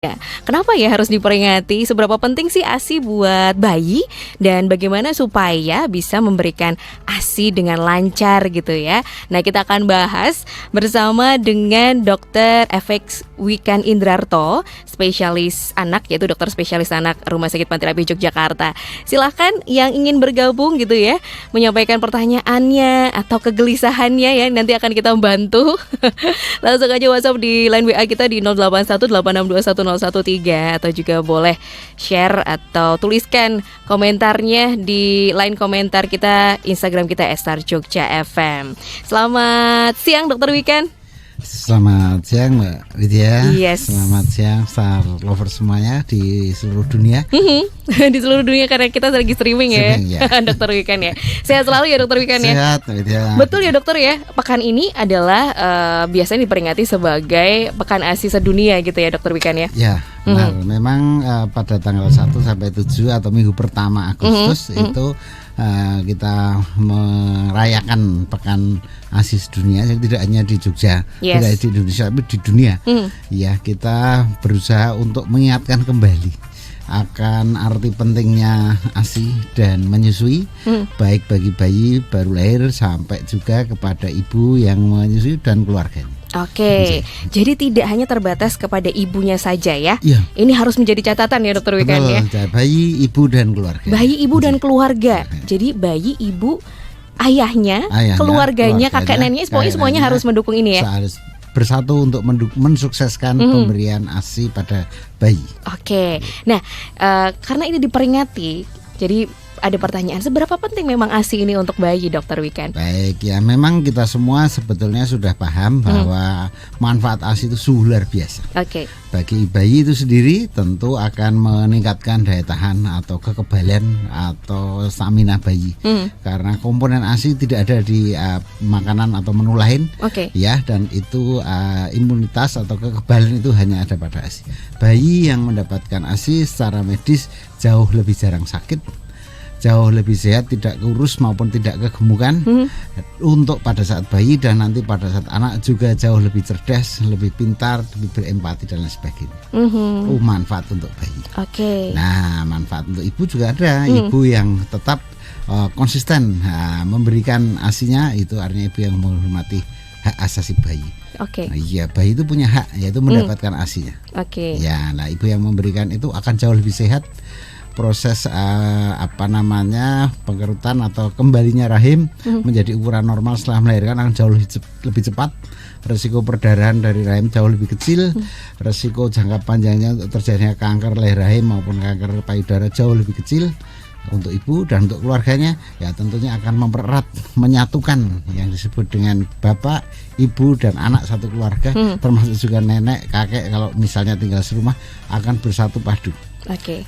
Ya, kenapa ya harus diperingati? Seberapa penting sih ASI buat bayi? Dan bagaimana supaya bisa memberikan ASI dengan lancar gitu ya? Nah, kita akan bahas bersama dengan Dr. FX Wikan Indrarto, spesialis anak, yaitu dokter spesialis anak Rumah Sakit Panti Yogyakarta. Silahkan yang ingin bergabung gitu ya, menyampaikan pertanyaannya atau kegelisahannya ya, nanti akan kita bantu. Langsung aja WhatsApp di line WA kita di 0818621013 atau juga boleh share atau tuliskan komentarnya di line komentar kita Instagram kita @starjogja_fm. Selamat siang Dokter Wikan. Selamat siang Mbak Widya. Yes. Selamat siang Star Lover semuanya di seluruh dunia. Di seluruh dunia karena kita lagi streaming ya, Dokter Wikan ya. Sehat selalu ya Dokter Wikan ya. Sehat Widya. Betul ya dokter ya. Pekan ini adalah biasanya diperingati sebagai Pekan ASI sedunia gitu ya Dokter Wikan ya. Ya, benar. Memang pada tanggal 1 sampai 7 atau minggu pertama Agustus itu kita merayakan Pekan ASI sedunia. Jadi tidak hanya di Jogja, tidak hanya di Indonesia, tapi di dunia. Ya, kita berusaha untuk mengingatkan kembali akan arti pentingnya ASI dan menyusui, baik bagi bayi baru lahir sampai juga kepada ibu yang menyusui dan keluarganya. Oke, jadi tidak hanya terbatas kepada ibunya saja ya. Ini harus menjadi catatan ya Dokter Wikan ya. Bayi, ibu dan keluarga. Bayi, ibu dan keluarga. Jadi bayi, ibu, ayahnya, keluarganya, kakek neneknya, semuanya harus mendukung ini ya. Harus bersatu untuk mensukseskan pemberian ASI pada bayi. Oke, nah karena ini diperingati, jadi ada pertanyaan, seberapa penting memang ASI ini untuk bayi Dokter Wikan? Baik ya, memang kita semua sebetulnya sudah paham bahwa manfaat ASI itu luar biasa. Oke. Bagi bayi itu sendiri tentu akan meningkatkan daya tahan atau kekebalan atau stamina bayi. Karena komponen ASI tidak ada di makanan atau menu lain. Ya, dan itu imunitas atau kekebalan itu hanya ada pada ASI. Bayi yang mendapatkan ASI secara medis jauh lebih jarang sakit, jauh lebih sehat, tidak kurus maupun tidak kegemukan untuk pada saat bayi, dan nanti pada saat anak juga jauh lebih cerdas, lebih pintar, lebih berempati dan lain sebagainya. Manfaat untuk bayi. Nah, manfaat untuk ibu juga ada. Ibu yang tetap konsisten memberikan ASINya, itu artinya ibu yang menghormati hak asasi bayi. Nah, iya, bayi itu punya hak, yaitu mendapatkan ASINya. Ya, nah ibu yang memberikan itu akan jauh lebih sehat. Proses pengerutan atau kembalinya rahim menjadi ukuran normal setelah melahirkan akan jauh lebih cepat. Resiko perdarahan dari rahim jauh lebih kecil. Resiko jangka panjangnya untuk terjadinya kanker leher rahim maupun kanker payudara jauh lebih kecil untuk ibu, dan untuk keluarganya ya tentunya akan mempererat, menyatukan yang disebut dengan bapak, ibu dan anak satu keluarga, termasuk juga nenek, kakek kalau misalnya tinggal serumah akan bersatu padu.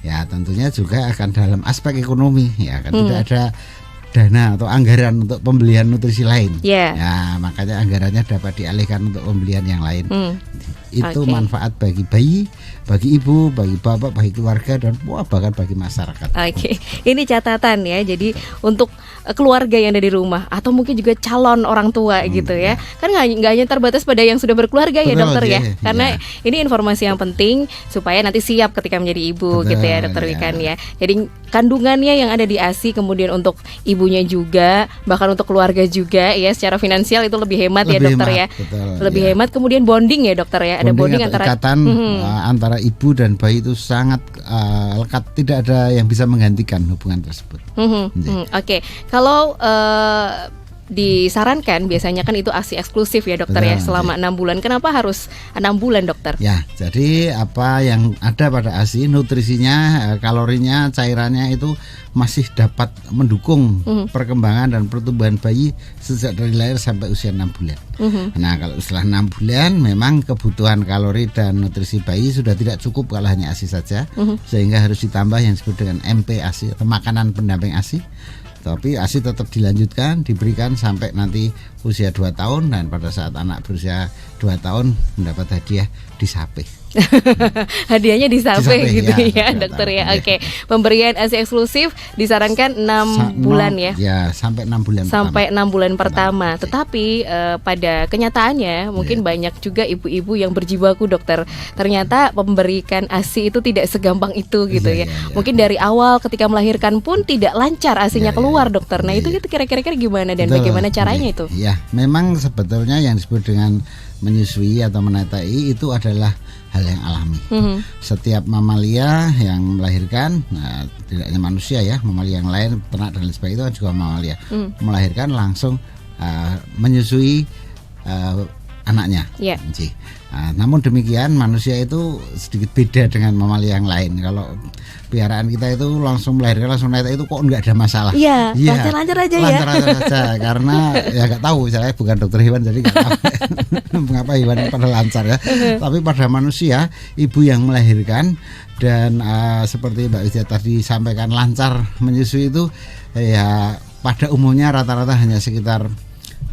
Ya tentunya juga akan dalam aspek ekonomi ya kan, tidak ada dana atau anggaran untuk pembelian nutrisi lain. Ya makanya anggarannya dapat dialihkan untuk pembelian yang lain. Itu manfaat bagi bayi, bagi ibu, bagi bapak, bagi keluarga, dan bahkan bagi masyarakat. Ini catatan ya. Jadi untuk keluarga yang ada di rumah atau mungkin juga calon orang tua gitu ya. Kan nggak hanya terbatas pada yang sudah berkeluarga. Betul, ya dokter ya. Karena ini informasi yang penting supaya nanti siap ketika menjadi ibu. Betul, gitu ya Dokter Wikan ya. Jadi kandungannya yang ada di ASI, kemudian untuk ibunya juga, bahkan untuk keluarga juga ya, secara finansial itu lebih hemat ya dokter ya. Lebih hemat, kemudian bonding ya dokter ya. Ada bonding antara ikatan antara ibu dan bayi itu sangat lekat, tidak ada yang bisa menggantikan hubungan tersebut. Kalau disarankan biasanya kan itu ASI eksklusif ya dokter ya, selama 6 bulan. Kenapa harus 6 bulan dokter? Ya, jadi apa yang ada pada ASI, nutrisinya, kalorinya, cairannya itu masih dapat mendukung perkembangan dan pertumbuhan bayi sejak dari lahir sampai usia 6 bulan. Nah, kalau setelah 6 bulan memang kebutuhan kalori dan nutrisi bayi sudah tidak cukup kalau hanya ASI saja, sehingga harus ditambah yang disebut dengan MP ASI atau makanan pendamping ASI. Tapi ASI tetap dilanjutkan, diberikan sampai nanti usia 2 tahun, dan pada saat anak berusia 2 tahun mendapat hadiah disape. Hadiahnya disamping gitu ya, betul, dokter ya. iya. Oke. Pemberian ASI eksklusif disarankan 6 bulan ya. Ya, sampai 6 bulan Sampai 6 bulan pertama. Oke. Tetapi pada kenyataannya mungkin banyak juga ibu-ibu yang berjibaku, dokter. Ternyata memberikan ASI itu tidak segampang itu gitu Iya, ya. iya, iya. Mungkin dari awal ketika melahirkan pun tidak lancar ASInya Iya, keluar, iya. dokter. Nah, Iya, itu iya. kita kira-kira gimana dan Betul. bagaimana caranya Iya. itu? Ya, memang sebetulnya yang disebut dengan menyusui atau menetai itu adalah hal yang alami. Setiap mamalia yang melahirkan, nah, tidak hanya manusia ya, mamalia yang lain, ternak dan lain sebagainya itu juga mamalia, melahirkan langsung menyusui anaknya. Ya. Nggih. Namun demikian manusia itu sedikit beda dengan mamalia yang lain. Kalau piaraan kita itu langsung melahirkan langsung netai itu kok enggak ada masalah. Iya, lancar-lancar aja ya. Lancar-lancar saja karena ya nggak tahu, saya bukan dokter hewan jadi nggak tahu mengapa hewan pada lancar ya. Tapi pada manusia, ibu yang melahirkan dan seperti Mbak Widya tadi sampaikan lancar menyusui itu ya pada umumnya rata-rata hanya sekitar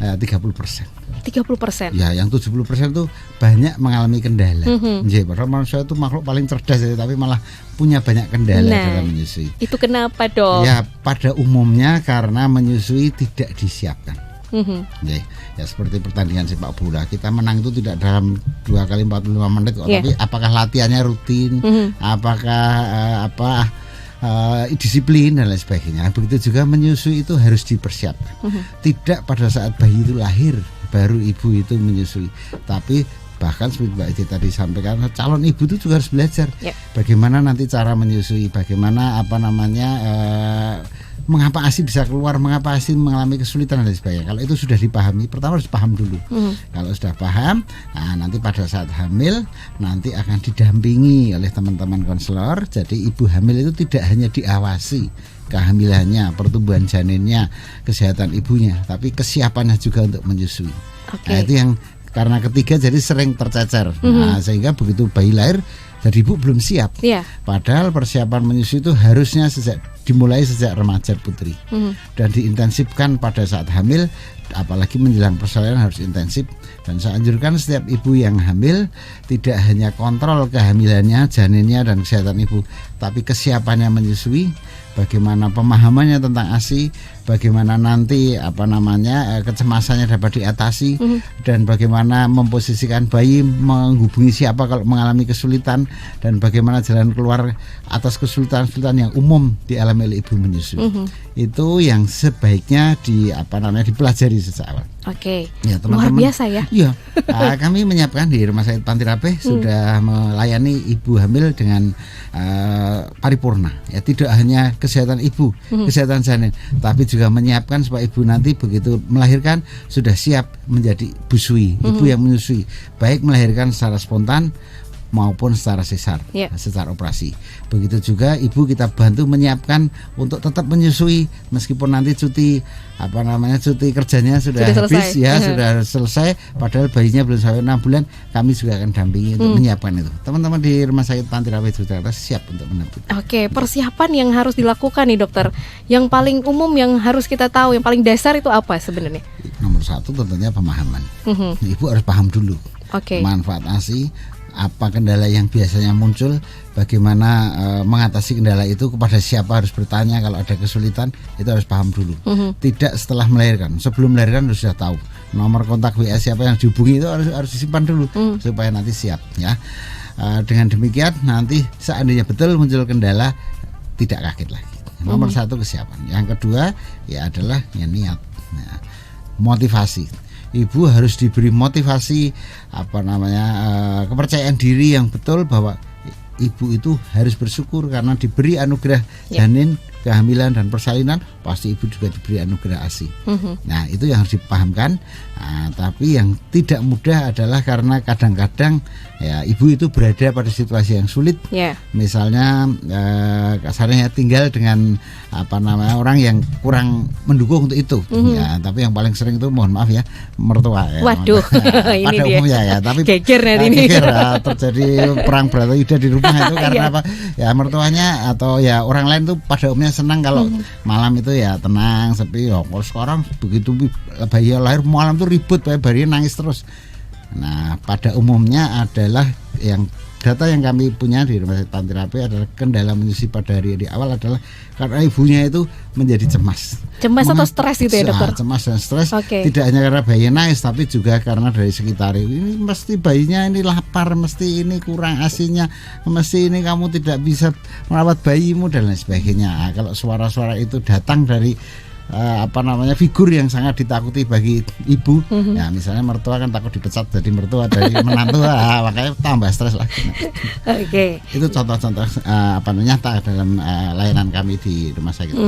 30%. 30%. Ya, yang 70% itu banyak mengalami kendala. Nggih, padahal manusia itu makhluk paling cerdas ya, tapi malah punya banyak kendala dalam menyusui. Itu kenapa, Dok? Ya, pada umumnya karena menyusui tidak disiapkan. Nggih, ya seperti pertandingan sepak bola, kita menang itu tidak dalam 2 kali 45 menit kok, tapi apakah latihannya rutin, apakah disiplin dan lain sebagainya. Begitu juga menyusui itu harus dipersiapkan. Tidak pada saat bayi itu lahir baru ibu itu menyusui, tapi bahkan seperti Mbak Edi tadi sampaikan, calon ibu itu juga harus belajar bagaimana nanti cara menyusui, bagaimana mengapa ASI bisa keluar, mengapa ASI mengalami kesulitan dan lain sebagainya. Kalau itu sudah dipahami, pertama harus paham dulu. Kalau sudah paham, nanti pada saat hamil nanti akan didampingi oleh teman-teman konselor. Jadi ibu hamil itu tidak hanya diawasi kehamilannya, pertumbuhan janinnya, kesehatan ibunya, tapi kesiapannya juga untuk menyusui. Nah, itu yang karena ketiga jadi sering tercecer. Nah, sehingga begitu bayi lahir jadi ibu belum siap. Padahal persiapan menyusui itu harusnya dimulai sejak remaja putri dan diintensifkan pada saat hamil, apalagi menjelang persalinan harus intensif. Dan saya anjurkan setiap ibu yang hamil tidak hanya kontrol kehamilannya, janinnya dan kesehatan ibu, tapi kesiapannya menyusui, bagaimana pemahamannya tentang ASI, bagaimana nanti kecemasannya dapat diatasi, dan bagaimana memposisikan bayi, menghubungi siapa kalau mengalami kesulitan, dan bagaimana jalan keluar atas kesulitan-kesulitan yang umum dialami oleh ibu menyusui. Itu yang sebaiknya dipelajari sejak awal. Ya, teman-teman, luar biasa ya. Iya, kami menyiapkan di Rumah Sakit Pantirapih sudah melayani ibu hamil dengan paripurna. Ya, tidak hanya kesehatan ibu, kesehatan janin, tapi juga menyiapkan supaya ibu nanti begitu melahirkan sudah siap menjadi busui, ibu yang menyusui, baik melahirkan secara spontan maupun secara sesar, secara operasi. Begitu juga ibu kita bantu menyiapkan untuk tetap menyusui meskipun nanti cuti kerjanya sudah habis sudah selesai, padahal bayinya belum sampai 6 bulan, kami juga akan dampingi untuk menyiapkan itu. Teman-teman di Rumah Sakit Pantirapih Jakarta siap untuk menampung. Persiapan yang harus dilakukan nih, dokter, yang paling umum yang harus kita tahu, yang paling dasar itu apa sebenarnya? Nomor 1 tentunya pemahaman. Ibu harus paham dulu manfaat ASI, apa kendala yang biasanya muncul, bagaimana mengatasi kendala itu, kepada siapa harus bertanya kalau ada kesulitan, itu harus paham dulu. Tidak setelah melahirkan, sebelum melahirkan sudah tahu nomor kontak WA siapa yang dihubungi, itu harus disimpan dulu supaya nanti siap ya. Dengan demikian nanti seandainya betul muncul kendala tidak kaget lagi. Nomor 1 kesiapan. Yang kedua ya adalah niat, motivasi. Ibu harus diberi motivasi kepercayaan diri yang betul bahwa ibu itu harus bersyukur karena diberi anugerah janin, kehamilan dan persalinan, pasti ibu juga diberi anugerah ASI. Nah, itu yang harus dipahamkan. Tapi yang tidak mudah adalah karena kadang-kadang ya ibu itu berada pada situasi yang sulit. Misalnya kasarnya tinggal dengan orang yang kurang mendukung untuk itu. Ya, tapi yang paling sering itu mohon maaf ya, mertua ya. Waduh, ini pada dia. umumnya ya, tapi geger ini. Terjadi perang Bratayuda di rumah itu karena apa? Ya mertuanya atau ya orang lain tuh pada umumnya senang kalau malam itu ya tenang, sepi. Kalau sekarang begitu bayi lahir malam tuh ribut, bayi nangis terus. Nah, pada umumnya adalah yang data yang kami punya di Rumah Sakit Panterapi adalah kendala menyusui pada hari awal adalah karena ibunya itu menjadi cemas atau stres gitu ya dokter? Cemas dan stres, Okay. Tidak hanya karena bayinya nangis, tapi juga karena dari sekitar ini mesti bayinya ini lapar, mesti ini kurang asinya, mesti ini kamu tidak bisa merawat bayimu dan lain sebagainya. Nah, kalau suara-suara itu datang dari figur yang sangat ditakuti bagi ibu, ya misalnya mertua kan takut dipecat jadi mertua dari menantu, makanya tambah stres lagi. Oke. Itu contoh-contoh nyata dalam layanan kami di rumah sakit.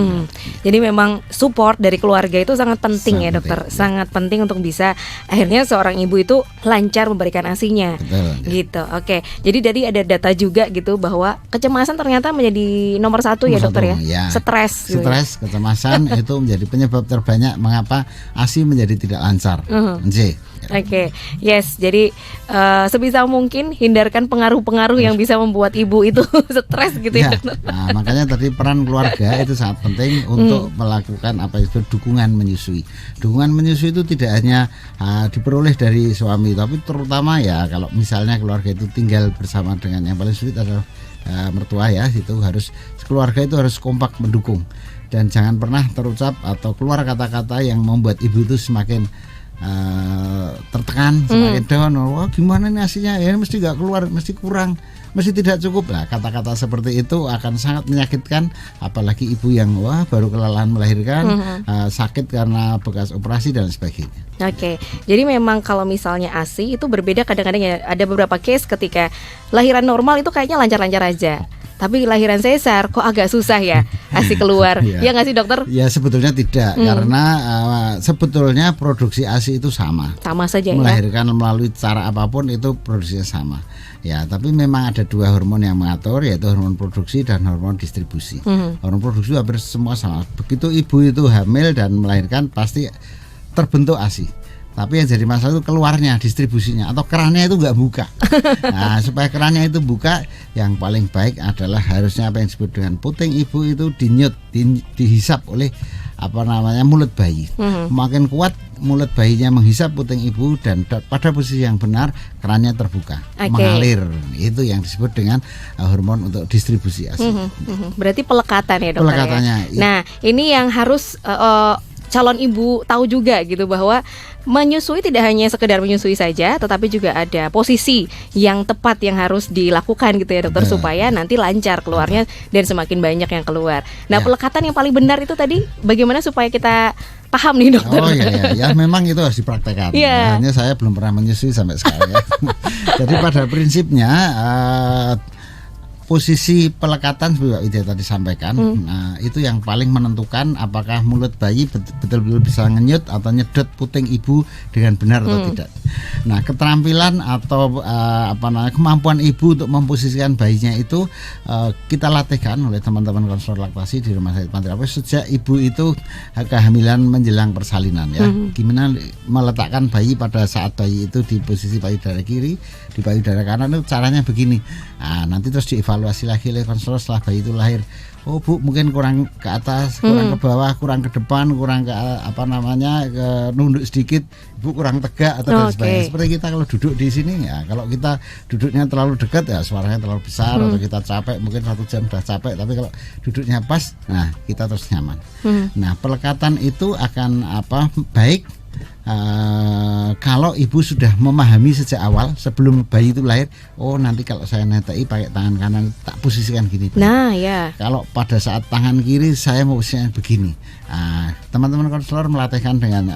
Jadi memang support dari keluarga itu sangat penting Sangat ya dokter, penting, ya. sangat penting untuk bisa akhirnya seorang ibu itu lancar memberikan asinya. Betul, ya. Gitu. Oke. Jadi dari ada data juga gitu bahwa kecemasan ternyata menjadi nomor satu ya dokter ya. Stres. Gitu ya. Kecemasan itu menjadi penyebab terbanyak mengapa ASI menjadi tidak lancar. Oke, yes. Jadi sebisa mungkin hindarkan pengaruh-pengaruh yang bisa membuat ibu itu stres gitu ya. Nah, makanya tadi peran keluarga itu sangat penting untuk melakukan apa itu dukungan menyusui. Dukungan menyusui itu tidak hanya diperoleh dari suami, tapi terutama ya kalau misalnya keluarga itu tinggal bersama dengan yang paling sulit adalah mertua ya, itu harus keluarga itu harus kompak mendukung. Dan jangan pernah terucap atau keluar kata-kata yang membuat ibu itu semakin tertekan, semakin down. Wah gimana nih asinya? Ya mesti nggak keluar, mesti kurang, mesti tidak cukup. Nah kata-kata seperti itu akan sangat menyakitkan, apalagi ibu yang baru kelelahan melahirkan, sakit karena bekas operasi dan sebagainya. Oke, jadi memang kalau misalnya ASI itu berbeda kadang-kadang ya. Ada beberapa case ketika lahiran normal itu kayaknya lancar-lancar aja. Tapi lahiran sesar kok agak susah ya ASI keluar. Ya nggak sih dokter? Ya sebetulnya tidak, karena sebetulnya produksi ASI itu sama saja melahirkan melalui cara apapun itu produksinya sama. Ya, tapi memang ada dua hormon yang mengatur, yaitu hormon produksi dan hormon distribusi. Hormon produksi hampir semua sama. Begitu ibu itu hamil dan melahirkan pasti terbentuk ASI. Tapi yang jadi masalah itu keluarnya, distribusinya atau kerannya itu nggak buka. Nah, supaya kerannya itu buka, yang paling baik adalah harusnya apa yang disebut dengan puting ibu itu dihisap oleh mulut bayi. Makin kuat mulut bayinya menghisap puting ibu dan pada posisi yang benar kerannya terbuka, mengalir. Itu yang disebut dengan hormon untuk distribusi ASI. Berarti pelekatan ya dokter. Pelekatannya. Ya? Nah, ini yang harus calon ibu tahu juga gitu, bahwa menyusui tidak hanya sekedar menyusui saja, tetapi juga ada posisi yang tepat yang harus dilakukan gitu ya dokter, supaya nanti lancar keluarnya dan semakin banyak yang keluar. Nah pelekatan yang paling benar itu tadi bagaimana supaya kita paham nih dokter? Ya memang itu harus dipraktekkan. Hanya saya belum pernah menyusui sampai sekarang ya. Jadi pada prinsipnya posisi pelekatan seperti yang tadi sampaikan, nah itu yang paling menentukan apakah mulut bayi betul-betul bisa ngenyut atau nyedot puting ibu dengan benar atau tidak. Nah keterampilan atau kemampuan ibu untuk memposisikan bayinya itu kita latihkan oleh teman-teman konselor laktasi di Rumah Sakit Panterapi sejak ibu itu kehamilan menjelang persalinan ya. Gimana meletakkan bayi pada saat bayi itu di posisi payudara kiri, di payudara kanan itu caranya begini. Nah nanti terus dievaluasi lagi oleh konselor setelah bayi itu lahir. Oh bu, mungkin kurang ke atas, kurang ke bawah, kurang ke depan, kurang ke ke nunduk sedikit, bu kurang tegak atau dan sebagainya. Seperti kita kalau duduk di sini ya, kalau kita duduknya terlalu dekat ya suaranya terlalu besar, atau kita capek mungkin 1 jam sudah capek. Tapi kalau duduknya pas, nah kita terus nyaman. Nah pelekatan itu akan baik kalau ibu sudah memahami sejak awal sebelum bayi itu lahir, oh nanti kalau saya netei pakai tangan kanan tak posisikan gini. Nah ya. Kalau pada saat tangan kiri saya mau posisikan begini. Teman-teman konselor melatihkan dengan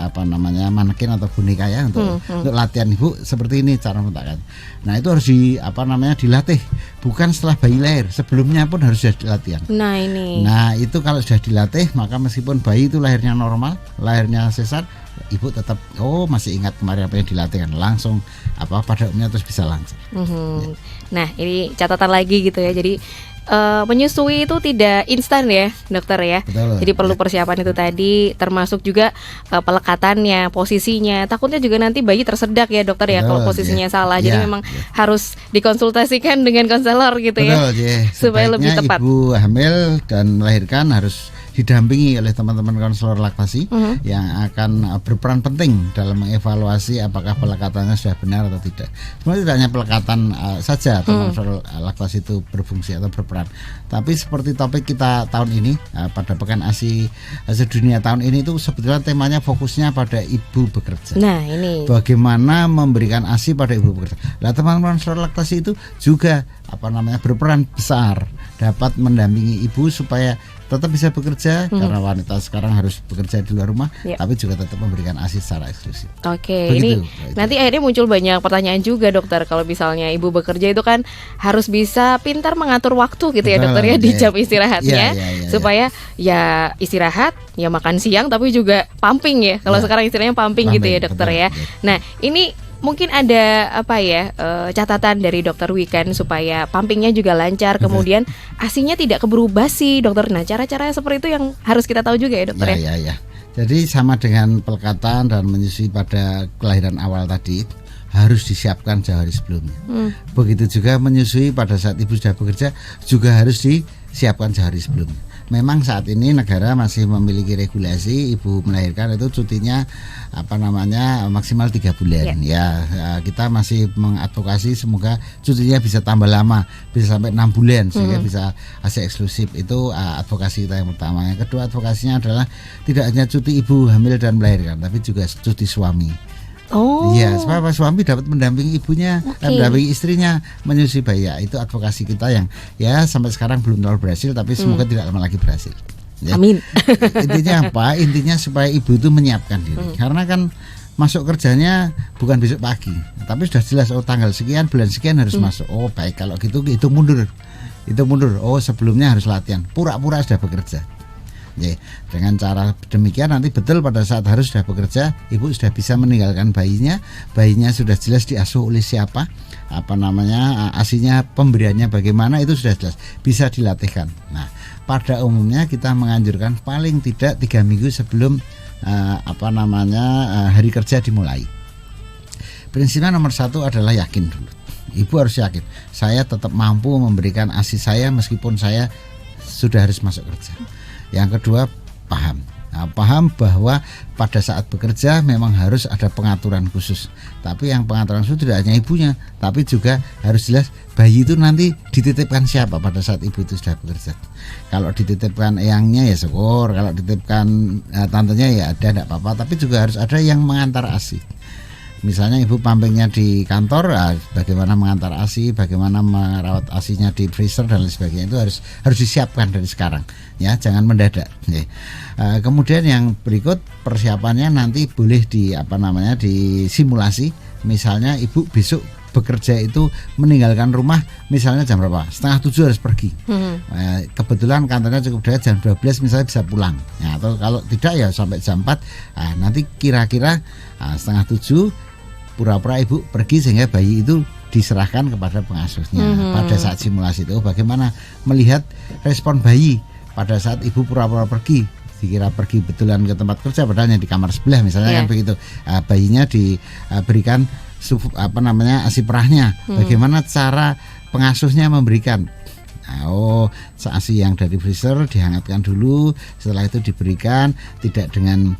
manekin atau boneka ya untuk latihan ibu seperti ini cara meletakkan. Nah itu harus dilatih, bukan setelah bayi lahir, sebelumnya pun harus dilatih. Nah itu kalau sudah dilatih maka meskipun bayi itu lahirnya normal, lahirnya sesar, ibu tetap masih ingat kemarin apa yang dilatihkan, langsung pada umumnya terus bisa lancar. Ya. Nah ini catatan lagi gitu ya, jadi menyusui itu tidak instan ya dokter ya. Betul, jadi perlu persiapan itu tadi, termasuk juga pelekatannya, posisinya. Takutnya juga nanti bayi tersedak ya dokter. Betul, ya kalau posisinya salah. Jadi memang harus dikonsultasikan dengan konselor gitu. Betul, ya. Supaya lebih tepat. Ibu hamil dan melahirkan harus didampingi oleh teman-teman konselor laktasi yang akan berperan penting dalam mengevaluasi apakah pelekatannya sudah benar atau tidak. Sebenarnya tidak hanya pelekatan saja konselor laktasi itu berfungsi atau berperan, tapi seperti topik kita tahun ini pada Pekan ASI sedunia tahun ini itu sebetulnya temanya fokusnya pada ibu bekerja. Nah, ini bagaimana memberikan ASI pada ibu bekerja. Nah, teman-teman konselor laktasi itu juga berperan besar dapat mendampingi ibu supaya tetap bisa bekerja karena wanita sekarang harus bekerja di luar rumah, tapi juga tetap memberikan ASI secara eksklusif. Oke, ini nanti akhirnya muncul banyak pertanyaan juga dokter, kalau misalnya ibu bekerja itu kan harus bisa pintar mengatur waktu gitu ya dokter ya di jam istirahatnya, supaya ya istirahat, ya makan siang tapi juga pumping ya. Kalau sekarang istilahnya pumping gitu ya dokter ya. Nah, ini mungkin ada catatan dari dokter Wiken supaya pumpingnya juga lancar, kemudian ASINya tidak keburu basi dokter. Nah, cara-cara seperti itu yang harus kita tahu juga ya dokter ya. Jadi sama dengan pelekatan dan menyusui pada kelahiran awal tadi harus disiapkan jauh hari sebelumnya. Begitu juga menyusui pada saat ibu sudah bekerja juga harus disiapkan jauh hari sebelumnya. Memang saat ini negara masih memiliki regulasi ibu melahirkan itu cutinya maksimal 3 bulan. Kita masih mengadvokasi semoga cutinya bisa tambah lama, bisa sampai 6 bulan sehingga bisa ASI eksklusif. Itu advokasi kita yang pertama. Yang kedua advokasinya adalah tidak hanya cuti ibu hamil dan melahirkan, tapi juga cuti suami. Iya, supaya suami dapat mendampingi ibunya, mendampingi istrinya menyusui bayi. Itu advokasi kita yang sampai sekarang belum terlalu berhasil, tapi semoga tidak lama lagi berhasil. Amin. Intinya apa? Intinya supaya ibu itu menyiapkan diri. Karena kan masuk kerjanya bukan besok pagi, tapi sudah jelas tanggal sekian bulan sekian harus masuk. Baik, kalau gitu itu mundur. Sebelumnya harus latihan. Pura-pura sudah bekerja. Dengan cara demikian nanti betul pada saat harus sudah bekerja, ibu sudah bisa meninggalkan bayinya sudah jelas diasuh oleh siapa, ASINya, pemberiannya bagaimana, itu sudah jelas, bisa dilatihkan. Nah, pada umumnya kita menganjurkan paling tidak 3 minggu sebelum hari kerja dimulai. Prinsipnya nomor 1 adalah yakin dulu. Ibu harus yakin, saya tetap mampu memberikan ASI saya meskipun saya sudah harus masuk kerja. Yang kedua, paham bahwa pada saat bekerja memang harus ada pengaturan khusus. Tapi yang pengaturan khusus tidak hanya ibunya, tapi juga harus jelas bayi itu nanti dititipkan siapa pada saat ibu itu sudah bekerja. Kalau dititipkan eyangnya ya syukur, kalau dititipkan tantenya ya ada, tidak apa-apa. Tapi juga harus ada yang mengantar ASI. Misalnya ibu pumpingnya di kantor, bagaimana mengantar ASI, bagaimana merawat ASINya di freezer dan lain sebagainya, itu harus disiapkan dari sekarang, ya, jangan mendadak. Kemudian yang berikut persiapannya nanti boleh disimulasi. Misalnya ibu besok bekerja itu meninggalkan rumah misalnya jam berapa? 6:30 harus pergi. Kebetulan kantornya cukup dekat, jam 12 misalnya bisa pulang. Atau kalau tidak ya sampai jam 4. Nanti kira-kira 6:30 pura-pura ibu pergi sehingga bayi itu diserahkan kepada pengasuhnya. Pada saat simulasi itu bagaimana melihat respon bayi pada saat ibu pura-pura pergi, dikira pergi betulan ke tempat kerja padahal di kamar sebelah misalnya, kan begitu. Bayinya diberikan ASI perahnya. Bagaimana cara pengasuhnya memberikan? ASI yang dari freezer dihangatkan dulu, setelah itu diberikan tidak dengan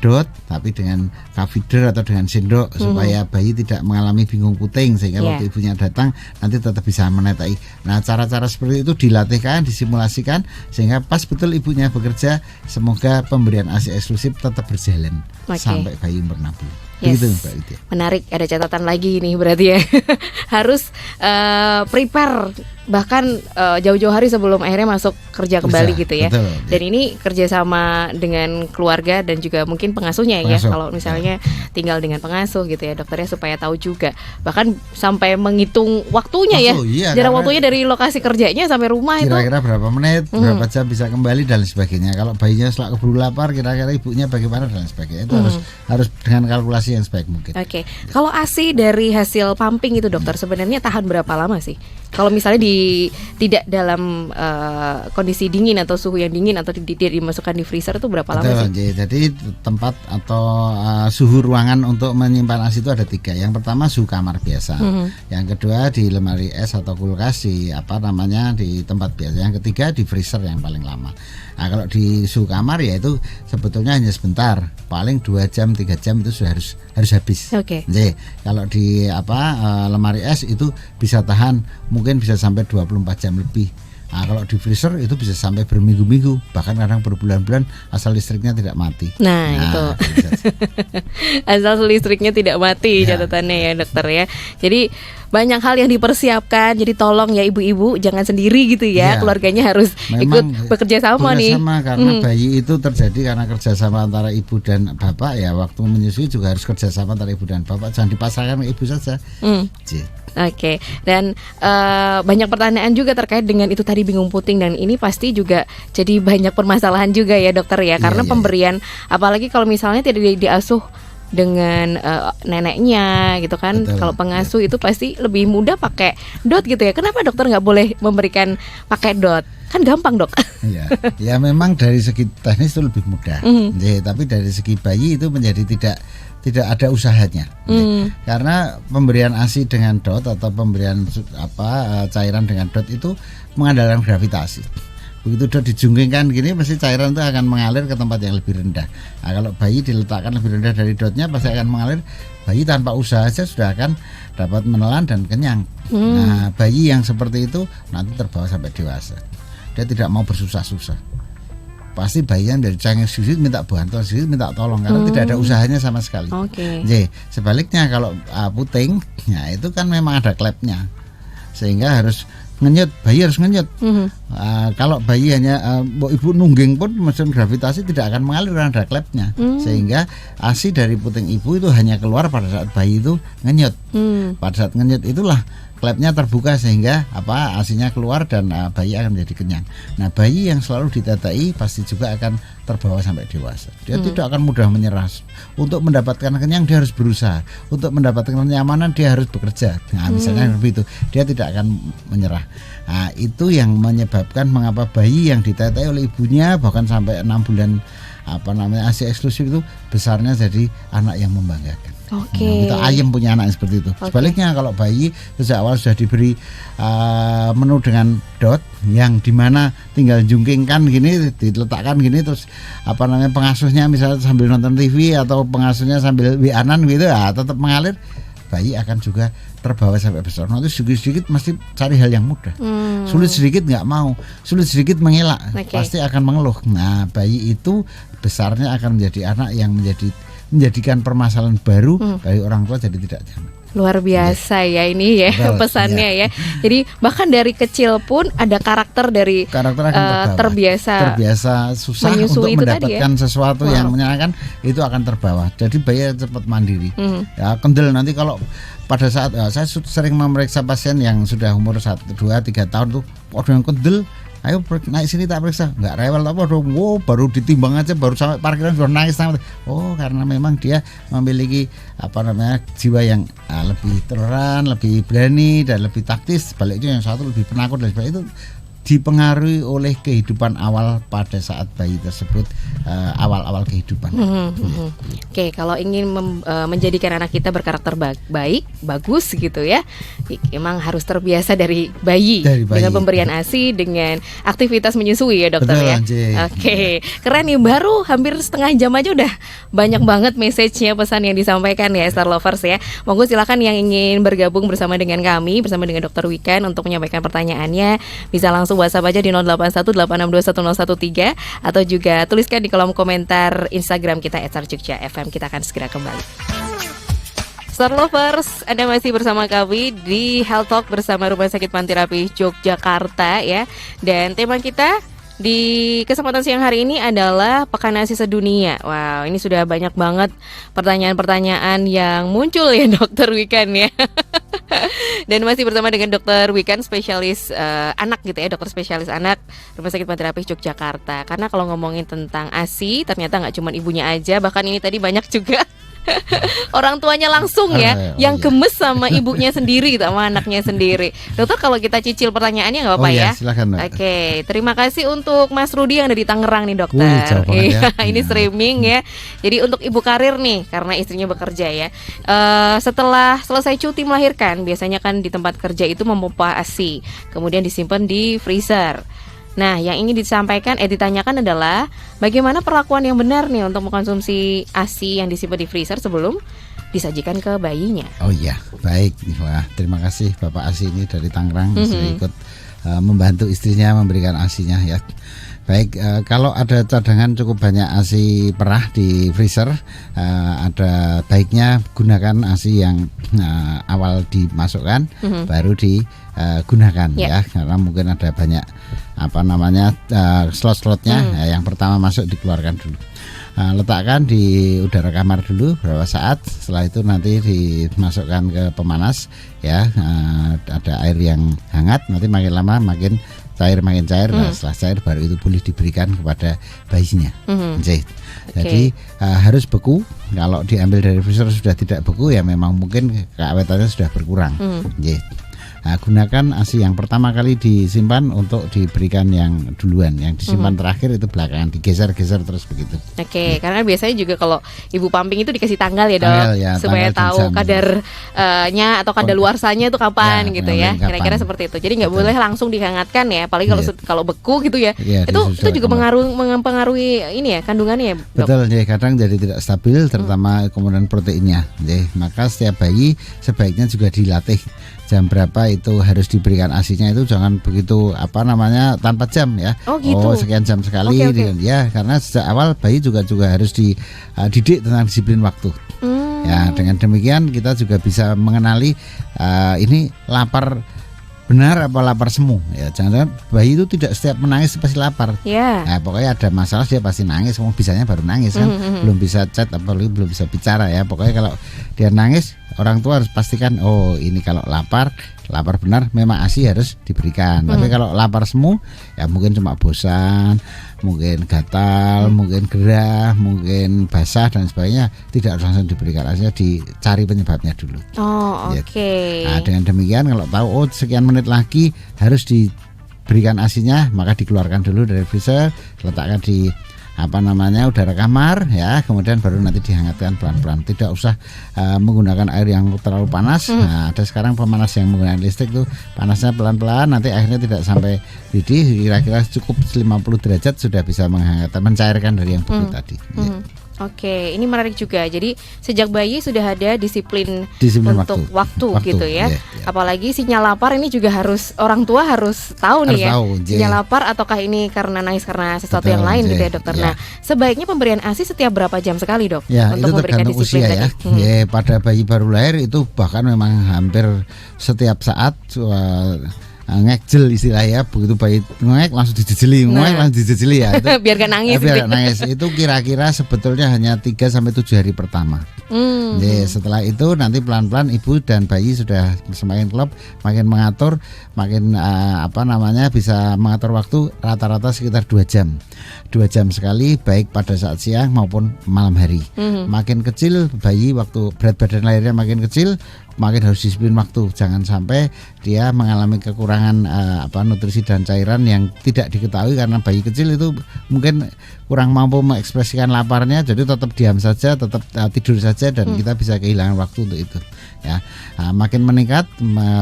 dot, tapi dengan feeder atau dengan sendok, supaya bayi tidak mengalami bingung puting sehingga waktu ibunya datang nanti tetap bisa menetai. Nah, cara-cara seperti itu dilatihkan, disimulasikan sehingga pas betul ibunya bekerja, semoga pemberian ASI eksklusif tetap berjalan sampai bayi umur 6 bulan. Begitu, Mbak Widya. Menarik, ada catatan lagi nih berarti ya. Harus prepare bahkan jauh-jauh hari sebelum akhirnya masuk kerja kembali gitu ya. Betul, dan ini kerjasama dengan keluarga dan juga mungkin pengasuhnya ya. Kalau misalnya tinggal dengan pengasuh gitu ya dokternya, supaya tahu juga. Bahkan sampai menghitung waktunya jarak waktunya dari lokasi kerjanya sampai rumah kira-kira berapa menit, berapa jam bisa kembali dan sebagainya. Kalau bayinya setelah keburu lapar, kira-kira ibunya bagaimana dan sebagainya. Itu harus dengan kalkulasi yang sebaik mungkin. Kalau ASI dari hasil pumping itu dokter sebenarnya tahan berapa lama sih? Kalau misalnya tidak dalam kondisi dingin atau suhu yang dingin atau dimasukkan di freezer itu berapa lama sih? Jadi tempat atau suhu ruangan untuk menyimpan ASI itu ada 3. Yang pertama suhu kamar biasa, yang kedua di lemari es atau kulkas di di tempat biasa, yang ketiga di freezer yang paling lama. Nah, kalau di suhu kamar ya itu sebetulnya hanya sebentar, paling 2 jam 3 jam itu sudah harus habis. Oke. Jadi kalau di lemari es itu bisa tahan mungkin bisa sampai 24 jam lebih. Nah, kalau di freezer itu bisa sampai berminggu-minggu, bahkan kadang berbulan-bulan asal listriknya tidak mati. Nah itu asal listriknya tidak mati, catatannya ya dokter ya. Jadi banyak hal yang dipersiapkan. Jadi tolong ya ibu-ibu jangan sendiri gitu ya. Keluarganya harus ikut bekerja sama nih. Karena bayi itu terjadi karena kerjasama antara ibu dan bapak ya. Waktu menyusui juga harus kerjasama antara ibu dan bapak. Jangan dipasarkan ke ibu saja. Oke. Dan banyak pertanyaan juga terkait dengan itu tadi bingung puting, dan ini pasti juga jadi banyak permasalahan juga ya dokter ya. Karena pemberian apalagi kalau misalnya tidak diasuh dengan neneknya gitu kan. Betul, kalau pengasuh itu pasti lebih mudah pakai dot gitu ya. Kenapa dokter nggak boleh memberikan pakai dot? Kan gampang dok. Ya memang dari segi teknis itu lebih mudah. Tapi dari segi bayi itu menjadi tidak ada usahanya. Karena pemberian ASI dengan dot atau pemberian cairan dengan dot itu mengandalkan gravitasi. Begitu dot dijunggingkan gini, pasti cairan itu akan mengalir ke tempat yang lebih rendah. Nah, kalau bayi diletakkan lebih rendah dari dotnya, pasti akan mengalir. Bayi tanpa usaha saja sudah akan dapat menelan dan kenyang. Nah, bayi yang seperti itu nanti terbawa sampai dewasa. Dia tidak mau bersusah-susah. Pasti bayi yang dari cangeng susu minta bantuan, susu minta tolong, karena tidak ada usahanya sama sekali. Jadi sebaliknya kalau puting, ya itu kan memang ada klepnya, sehingga harus ngenyut, bayi harus ngenyut. Kalau bayi hanya ibu nungging pun mesin gravitasi tidak akan mengalir karena ada klepnya, sehingga ASI dari puting ibu itu hanya keluar pada saat bayi itu ngenyut. Pada saat ngenyut itulah klepnya terbuka sehingga ASInya keluar dan bayi akan menjadi kenyang. Nah, bayi yang selalu ditetai pasti juga akan terbawa sampai dewasa. Dia tidak akan mudah menyerah. Untuk mendapatkan kenyang dia harus berusaha. Untuk mendapatkan kenyamanan dia harus bekerja. Nah, misalnya begitu, dia tidak akan menyerah. Nah, itu yang menyebabkan mengapa bayi yang ditetai oleh ibunya bahkan sampai 6 bulan ASI eksklusif itu besarnya jadi anak yang membanggakan. Kita ayam punya anak seperti itu. Sebaliknya kalau bayi sejak awal sudah diberi menu dengan dot yang dimana tinggal jungkingkan gini, diletakkan gini, terus pengasuhnya misalnya sambil nonton TV atau pengasuhnya sambil wianan gitu, tetap mengalir, bayi akan juga terbawa sampai besar. Nanti sedikit-sedikit mesti cari hal yang mudah. Sulit sedikit nggak mau, sulit sedikit mengelak, pasti akan mengeluh. Nah, bayi itu besarnya akan menjadi anak yang menjadikan permasalahan baru dari orang tua jadi tidak nyaman. Luar biasa ya ini ya. Betul, pesannya ya. Jadi bahkan dari kecil pun ada karakter akan terbiasa susah untuk mendapatkan sesuatu yang menyenangkan, itu akan terbawa. Jadi bayi cepat mandiri. Ya, kendel nanti kalau pada saat saya sering memeriksa pasien yang sudah umur 1, 2, 3 tahun tuh, waduh yang kendel, ayo naik sini tak periksa, nggak rewel apa, baru ditimbang aja baru sampai parkiran sudah nangis. Karena memang dia memiliki jiwa yang lebih toleran, lebih berani dan lebih taktis. Sebaliknya yang satu lebih penakut dan sebagainya. Itu dipengaruhi oleh kehidupan awal pada saat bayi tersebut, awal-awal kehidupan. Oke, kalau ingin menjadikan anak kita berkarakter baik, bagus gitu ya, memang harus terbiasa dari bayi. Dengan pemberian ASI, dengan aktivitas menyusui ya dokter. Betul, ya. Oke, keren nih, baru hampir setengah jam aja udah banyak banget message-nya, pesan yang disampaikan ya Star Lovers ya. Monggo silakan yang ingin bergabung bersama dengan kami, bersama dengan Dr. Wikan untuk menyampaikan pertanyaannya, bisa langsung WhatsApp aja di 0818621013 atau juga tuliskan di kolom komentar Instagram kita @sarjogja_fm. Kita akan segera kembali. Star Lovers, Anda masih bersama kami di Health Talk bersama Rumah Sakit Panti Yogyakarta ya. Dan tema kita di kesempatan siang hari ini adalah Pekan ASI Sedunia. Wow, ini sudah banyak banget pertanyaan-pertanyaan yang muncul ya Dokter Wikan ya. Dan masih bersama dengan Dokter Wikan, spesialis anak gitu ya, dokter spesialis anak Rumah Sakit Panti Yogyakarta. Karena kalau ngomongin tentang ASI, ternyata nggak cuma ibunya aja, bahkan ini tadi banyak juga Orang tuanya langsung ya, yang iya. gemes sama ibunya sendiri, sama anaknya sendiri. Dokter, kalau kita cicil pertanyaannya nggak apa-apa Oh ya? iya, silakan, Mbak. Oke, terima kasih untuk Mas Rudi yang ada di Tangerang nih dokter. Wih, jauh banget ya. Iya, ini Iya. streaming ya. Jadi untuk ibu karir nih, karena istrinya bekerja ya. Setelah selesai cuti melahirkan, biasanya kan di tempat kerja itu memompa ASI, kemudian disimpan di freezer. Nah, yang ingin ditanyakan adalah bagaimana perlakuan yang benar nih untuk mengkonsumsi ASI yang disimpan di freezer sebelum disajikan ke bayinya. Oh iya, baik. Wah, terima kasih Bapak Asi ini dari Tangerang sudah Mhm. ikut membantu istrinya memberikan ASI-nya ya. Baik, kalau ada cadangan cukup banyak ASI perah di freezer, ada baiknya gunakan ASI yang awal dimasukkan, baru digunakan Ya. ya, karena mungkin ada banyak slot-slotnya. Ya, yang pertama masuk dikeluarkan dulu. Letakkan di udara kamar dulu beberapa saat. Setelah itu nanti dimasukkan ke pemanas ya. Ada air yang hangat, nanti makin lama makin cair. Nah, setelah cair baru itu boleh diberikan kepada bayinya. Jadi harus beku. Kalau diambil dari freezer sudah tidak beku ya memang mungkin keawetannya sudah berkurang. Gunakan ASI yang pertama kali disimpan untuk diberikan yang duluan, yang disimpan terakhir itu belakangan, digeser-geser terus begitu. Oke, karena biasanya juga kalau ibu pumping itu dikasih tanggal ya dok, Tanggal, ya, supaya tanggal tahu dan jam. kadarnya atau kadaluarsanya itu kapan Ya, gitu ya, kapan. kira-kira seperti itu. Jadi nggak Betul. boleh langsung dihangatkan ya, apalagi kalau Iya. kalau beku gitu ya. Iya, itu disesuaikan. juga mempengaruhi ini ya kandungannya ya dok. Betul, jadi kadang jadi tidak stabil, terutama kemudian proteinnya. Jadi, maka setiap bayi sebaiknya juga dilatih jam berapa itu harus diberikan ASI-nya, itu jangan begitu tanpa jam ya. Oh, gitu. Sekian jam sekali. Oke. Ya, karena sejak awal bayi juga harus dididik tentang disiplin waktu. Ya, dengan demikian kita juga bisa mengenali ini lapar benar apa lapar semu ya. Jangan bayi itu tidak setiap menangis pasti lapar. Ya. Nah, pokoknya ada masalah dia pasti nangis, bisanya baru nangis kan, belum bisa chat apalagi belum bisa bicara ya. Pokoknya kalau dia nangis, orang tua harus pastikan ini kalau lapar benar memang ASI harus diberikan. Tapi kalau lapar semu ya mungkin cuma bosan, mungkin gatal, mungkin gerah, mungkin basah dan sebagainya, tidak harus langsung diberikan ASI, dicari penyebabnya dulu. Oh, oke. Nah, dengan demikian kalau tahu sekian menit lagi harus diberikan ASI-nya, maka dikeluarkan dulu dari freezer, letakkan di udara kamar ya, kemudian baru nanti dihangatkan pelan-pelan. Tidak usah menggunakan air yang terlalu panas. Nah, ada sekarang pemanas yang menggunakan listrik tuh panasnya pelan-pelan, nanti akhirnya tidak sampai mendidih, kira-kira cukup 50 derajat sudah bisa mencairkan dari yang beku tadi. Ya. Oke, ini menarik juga. Jadi sejak bayi sudah ada disiplin untuk waktu gitu ya. Ya. Apalagi sinyal lapar ini juga orang tua harus tahu nih ya. Sinyal lapar ataukah ini karena nangis karena sesuatu yang lain gitu ya dokter. Nah, sebaiknya pemberian ASI setiap berapa jam sekali dok? Ya, untuk itu memberikan tergantung disiplin usia ya. Pada bayi baru lahir itu bahkan memang hampir setiap saat ngekjel istilahnya, begitu bayi ngek langsung dijejeli, ya itu. Biar gak nangis. Biar gak nangis. Itu kira-kira sebetulnya hanya 3-7 hari pertama. Jadi setelah itu nanti pelan-pelan ibu dan bayi sudah semakin klop, makin mengatur, makin bisa mengatur waktu rata-rata sekitar 2 jam. 2 jam sekali, baik pada saat siang maupun malam hari. Makin kecil bayi, waktu berat badan lahirnya makin kecil, makin harus disiplin waktu. Jangan sampai dia mengalami kekurangan nutrisi dan cairan yang tidak diketahui, karena bayi kecil itu mungkin kurang mampu mengekspresikan laparnya, jadi tetap diam saja, tetap tidur saja, dan kita bisa kehilangan waktu untuk itu ya. Makin meningkat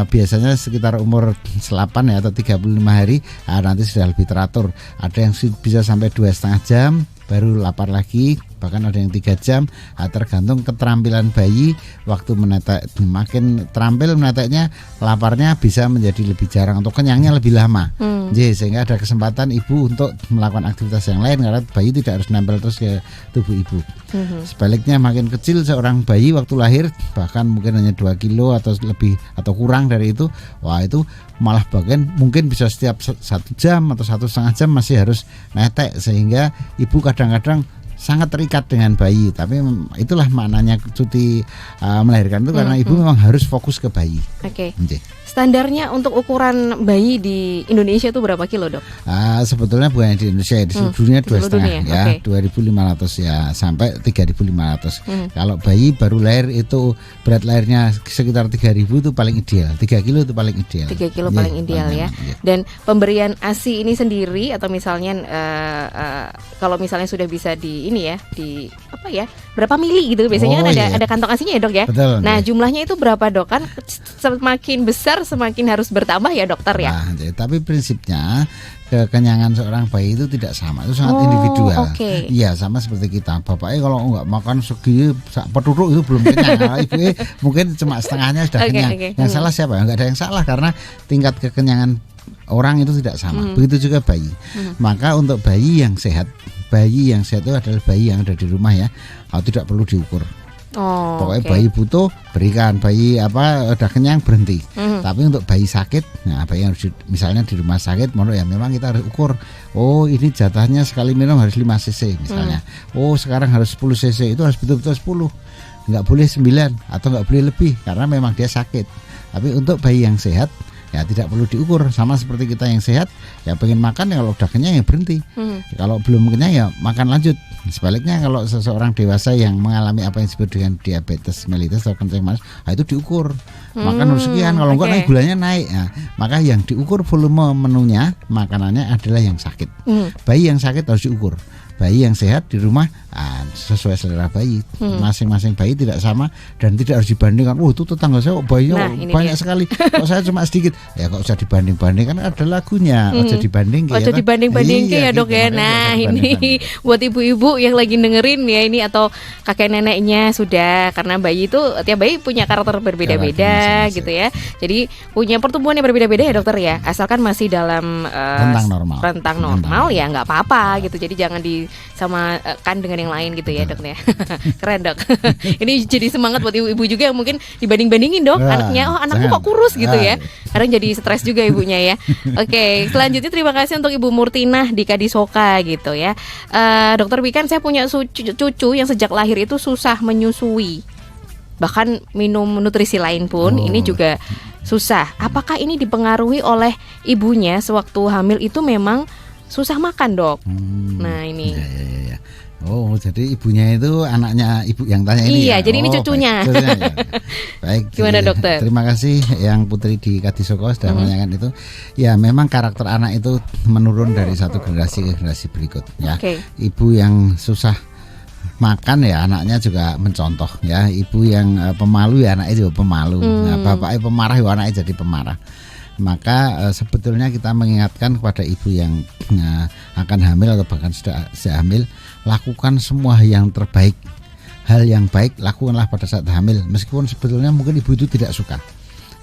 biasanya sekitar umur 8 ya atau 35 hari nanti sudah lebih teratur. Ada yang bisa sampai 2,5 jam baru lapar lagi, bahkan ada yang 3 jam, tergantung keterampilan bayi waktu menetek. Makin terampil meneteknya, laparnya bisa menjadi lebih jarang atau kenyangnya lebih lama. Sehingga ada kesempatan ibu untuk melakukan aktivitas yang lain, karena bayi tidak harus nempel terus ke tubuh ibu. Sebaliknya makin kecil seorang bayi waktu lahir, bahkan mungkin hanya 2 kilo atau lebih atau kurang dari itu, itu malah bagian mungkin bisa setiap 1 jam atau 1,5 jam masih harus netek, sehingga ibu kadang-kadang sangat terikat dengan bayi. Tapi itulah maknanya cuti melahirkan itu karena ibu memang harus fokus ke bayi. Oke. Standarnya untuk ukuran bayi di Indonesia itu berapa kilo, Dok? Sebetulnya bukan di Indonesia, di seluruh dunia 2,5 ya, 2.500 ya sampai 3.500. Kalau bayi baru lahir itu berat lahirnya sekitar 3.000 itu paling ideal. 3 kilo itu paling ideal. 3 kilo paling ideal ya. Dan pemberian ASI ini sendiri atau misalnya kalau misalnya sudah bisa di ini ya, di apa ya? Berapa mili gitu biasanya ada kantong ASINya ya, Dok ya. Betul, nah, jumlahnya itu berapa, Dok? Kan semakin besar semakin harus bertambah ya, dokter ya. Tapi prinsipnya kekenyangan seorang bayi itu tidak sama, itu sangat individual. Iya, sama seperti kita. Bapaknya kalau nggak makan segi peturuk itu belum kenyang. Ibu mungkin cuma setengahnya sudah kenyang. Yang salah siapa? Nggak ada yang salah karena tingkat kekenyangan orang itu tidak sama. Begitu juga bayi. Maka untuk bayi yang sehat itu adalah bayi yang ada di rumah ya, tidak perlu diukur. Pokoknya bayi butuh berikan, bayi udah kenyang berhenti. Tapi untuk bayi sakit, nah bayi yang misalnya di rumah sakit, menurut ya memang kita harus ukur. Oh, ini jatahnya sekali minum harus 5 cc misalnya. Oh, sekarang harus 10 cc, itu harus betul-betul 10. Nggak boleh 9 atau nggak boleh lebih karena memang dia sakit. Tapi untuk bayi yang sehat ya tidak perlu diukur, sama seperti kita yang sehat ya pengen makan ya kalau udah kenyang ya berhenti. Kalau belum kenyang ya makan lanjut. Sebaliknya kalau seseorang dewasa yang mengalami apa yang disebut dengan diabetes mellitus atau kencing manis, itu diukur. Makan harus sekian, kalau enggak naik gulanya naik. Nah, maka yang diukur volume menunya makanannya adalah yang sakit. Bayi yang sakit harus diukur. Bayi yang sehat di rumah sesuai selera bayi. Masing-masing bayi tidak sama dan tidak harus dibandingkan. Itu tetangga saya bayinya banyak sekali, kok saya cuma sedikit. Ya kok usah dibanding-bandingkan, ada lagunya. Ojo dibanding ya, Dok ya. Nah, ini buat ibu-ibu yang lagi dengerin ya ini atau kakek neneknya sudah, karena bayi itu tiap bayi punya karakter berbeda-beda gitu ya. Jadi punya pertumbuhan yang berbeda-beda ya, dokter ya. Asalkan masih dalam rentang normal ya nggak apa-apa gitu. Jadi jangan disamakan dengan yang lain gitu ya, Dok ya. Keren, Dok. Ini jadi semangat buat ibu-ibu juga yang mungkin dibanding-bandingin, Dok. Anaknya, anakku kok kurus gitu ya. Kadang jadi stres juga ibunya ya. Oke, selanjutnya terima kasih untuk Ibu Murtinah di Kadisoka gitu ya. Dokter Wikan, saya punya cucu yang sejak lahir itu susah menyusui. Bahkan minum nutrisi lain pun ini juga susah. Apakah ini dipengaruhi oleh ibunya sewaktu hamil itu memang susah makan, Dok? Nah ini. Ya. Jadi ibunya itu anaknya ibu yang tanya ini. Iya, jadi ini cucunya. Baik. Gimana, dokter? Terima kasih yang Putri di Kadisoko sudah menanyakan itu. Ya, memang karakter anak itu menurun dari satu generasi ke generasi berikut. Ya, ibu yang susah makan ya anaknya juga mencontoh. Ya, ibu yang pemalu ya anaknya juga pemalu. Nah, bapaknya pemarah ya anaknya jadi pemarah. Maka sebetulnya kita mengingatkan kepada ibu yang akan hamil atau bahkan sudah hamil, lakukan semua yang terbaik. Hal yang baik lakukanlah pada saat hamil, meskipun sebetulnya mungkin ibu itu tidak suka.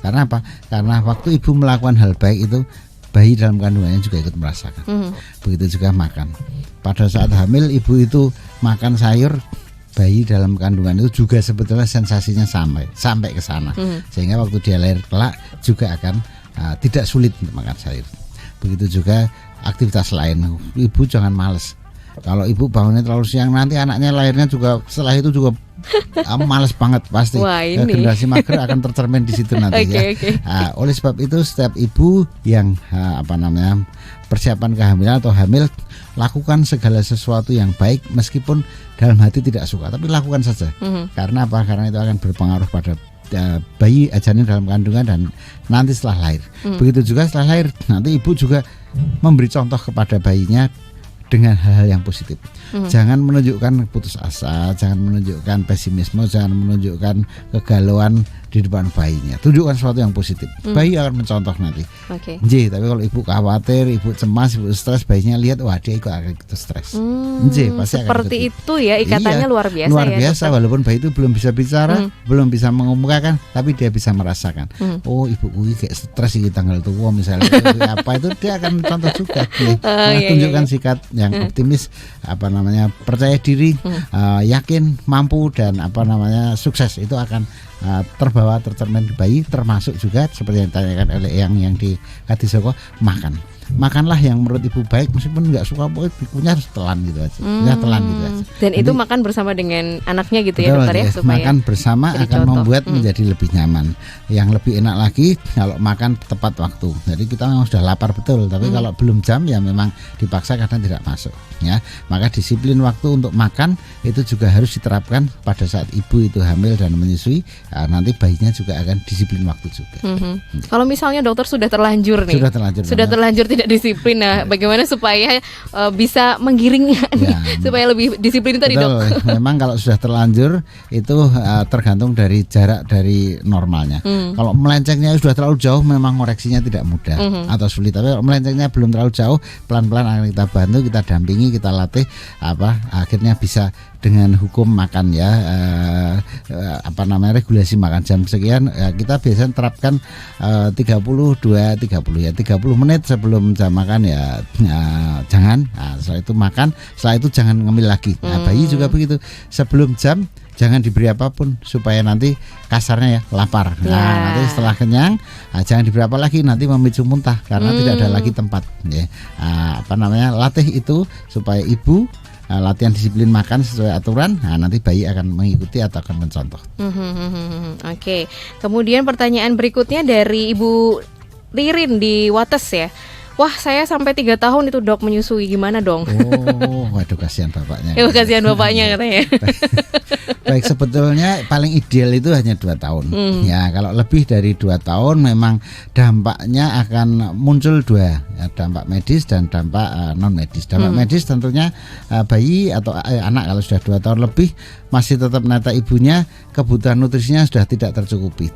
Karena apa? Karena waktu ibu melakukan hal baik itu, bayi dalam kandungannya juga ikut merasakan. Begitu juga makan. Pada saat hamil ibu itu makan sayur, bayi dalam kandungan itu juga sebetulnya sensasinya sampai ke sana. Sehingga waktu dia lahir kelak juga akan tidak sulit untuk makan sayur. Begitu juga aktivitas lain. Ibu jangan males. Kalau ibu bangunnya terlalu siang, nanti anaknya lahirnya juga setelah itu juga males banget pasti. Generasi mager akan tercermin di situ nanti ya. Oleh sebab itu setiap ibu yang persiapan kehamilan atau hamil, lakukan segala sesuatu yang baik meskipun dalam hati tidak suka, tapi lakukan saja. Karena apa? Karena itu akan berpengaruh pada bayi janin dalam kandungan dan nanti setelah lahir. Begitu juga setelah lahir, nanti ibu juga memberi contoh kepada bayinya dengan hal-hal yang positif. Jangan menunjukkan putus asa, jangan menunjukkan pesimisme, jangan menunjukkan kegalauan di depan bayinya. Tunjukkan sesuatu yang positif. Bayi akan mencontoh nanti. Tapi kalau ibu khawatir, ibu cemas, ibu stres, bayinya lihat wah dia akan ikut stres. Pasti seperti itu ya, ikatannya luar biasa. Luar biasa, walaupun bayi itu belum bisa bicara, belum bisa mengemukakan, tapi dia bisa merasakan. Oh, ibuku kayak stres iki tanggal tua misalnya. Apa itu dia akan mencontoh juga. Tunjukkan sikap yang optimis, percaya diri, yakin, mampu dan sukses. Itu akan terbawa tercermin di bayi, termasuk juga seperti yang ditanyakan oleh yang di Kadisoko, makan. makanlah yang menurut ibu baik, meskipun nggak suka pokoknya dikunyah harus telan gitu aja. Ya telan gitu aja. Dan itu makan bersama dengan anaknya gitu ya dokter ya, supaya makan bersama akan contoh. membuat menjadi lebih nyaman. Yang lebih enak lagi kalau makan tepat waktu. Jadi kita memang sudah lapar betul, tapi kalau belum jam ya memang dipaksa karena tidak masuk ya. Maka disiplin waktu untuk makan itu juga harus diterapkan pada saat ibu itu hamil dan menyusui. Nanti bayinya juga akan disiplin waktu juga. Kalau misalnya dokter sudah terlanjur nih, sudah terlanjur tidak disiplin, nah bagaimana supaya bisa menggiringnya supaya lebih disiplin tadi dok? Memang kalau sudah terlanjur itu tergantung dari jarak dari normalnya. Kalau melencengnya sudah terlalu jauh memang koreksinya tidak mudah atau sulit. Tapi kalau melencengnya belum terlalu jauh, pelan-pelan akan kita bantu, kita dampingi, kita latih akhirnya bisa dengan hukum makan ya, regulasi makan jam sekian kita biasanya terapkan 30 ya 30 menit sebelum jam makan ya jangan, setelah itu makan, setelah itu jangan ngemil lagi. Bayi juga begitu, sebelum jam jangan diberi apapun supaya nanti kasarnya ya lapar. Nanti setelah kenyang jangan diberi apa lagi, nanti memicu muntah karena tidak ada lagi tempat ya. Latih itu supaya ibu latihan disiplin makan sesuai aturan, nanti bayi akan mengikuti atau akan mencontoh. Oke. Kemudian pertanyaan berikutnya dari Ibu Ririn di Wates ya. Wah, saya sampai 3 tahun itu dok menyusui, gimana dong? Waduh kasihan bapaknya. Kasihan bapaknya katanya. Baik, sebetulnya paling ideal itu hanya 2 tahun. Ya, kalau lebih dari 2 tahun memang dampaknya akan muncul dua, ya, dampak medis dan dampak non medis. Dampak medis tentunya bayi atau anak kalau sudah 2 tahun lebih masih tetap menetek ibunya, kebutuhan nutrisinya sudah tidak tercukupi.